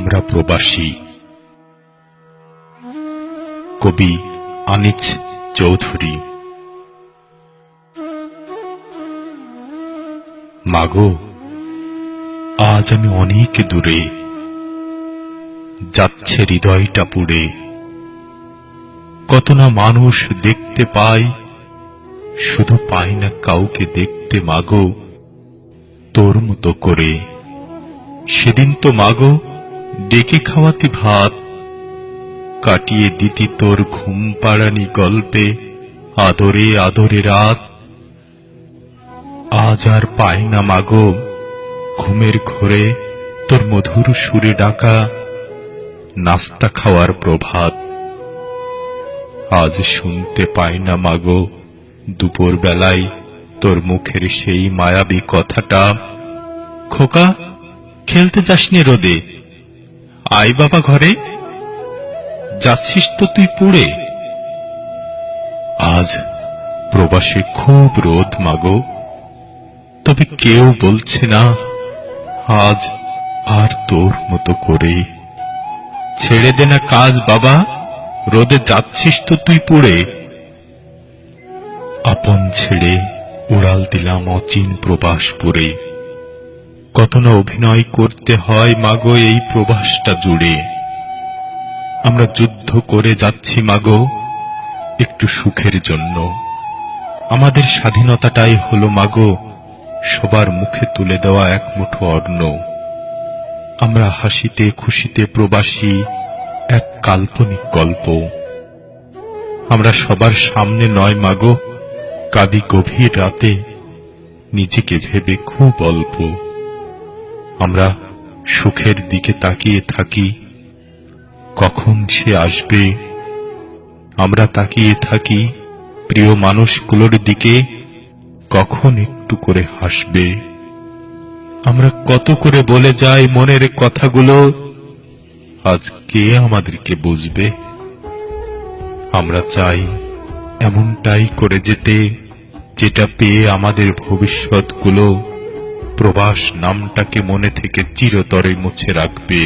আমরা প্রবাসী। কবি আনিচ চৌধুরী। মাগো, আজ আমি অনেক দূরে, যাচ্ছে হৃদয়টা পুড়ে। কত না মানুষ দেখতে পাই, শুধু পাই না কাউকে দেখতে। মাগো, তোর মতো করে সেদিন তো মাগো ডেকে খাওয়াতি ভাত, কাটিয়ে দিতি তোর ঘুম পাড়ানি গল্পে আদরে আদরে রাত। আজ আর পাই না মাগো ঘুমের ঘোরে তোর মধুর সুরে ডাকা নাস্তা খাওয়ার প্রভাত। আজ শুনতে পাই না মাগো দুপুর বেলায় তোর মুখের সেই মায়াবী কথাটা, খোকা খেলতে যাসনি রোদে, আয় বাবা ঘরে, যাচ্ছিস তো তুই পুড়ে। আজ প্রবাসে খুব রোদ মাগো, তবে কেউ বলছে না আজ আর তোর মতো করে। ছেড়ে দে না কাজ বাবা, রোদে যাচ্ছিস তো তুই পুড়ে। আপন ছেড়ে উড়াল দিলাম অচিন প্রবাসপুরে। কত না অভিনয় করতে হয় মাগো এই প্রবাসটা জুড়ে। আমরা যুদ্ধ করে যাচ্ছি মাগো একটু সুখের জন্য। আমাদের স্বাধীনতাটাই হলো মাগো সবার মুখে তুলে দেওয়া এক মুঠো অন্ন। আমরা হাসিতে খুশিতে প্রবাসী এক কাল্পনিক গল্প। আমরা সবার সামনে নয় মাগো কাঁদি গভীর রাতে, নিজেকে ভেবে খুব অল্প। আমরা সুখের দিকে তাকিয়ে থাকি, কখন সে আসবে। আমরা তাকিয়ে থাকি প্রিয় মানুষগুলোর দিকে, কখন একটু করে হাসবে। আমরা কত করে বলে যাই মনের কথাগুলো, আজ কে আমাদেরকে বুঝবে। আমরা চাই এমনটাই করে যেতে, যেটা পেয়ে আমাদের ভবিষ্যৎগুলো প্রবাস নামটাকে মনে থেকে চিরতরে মুছে রাখবে।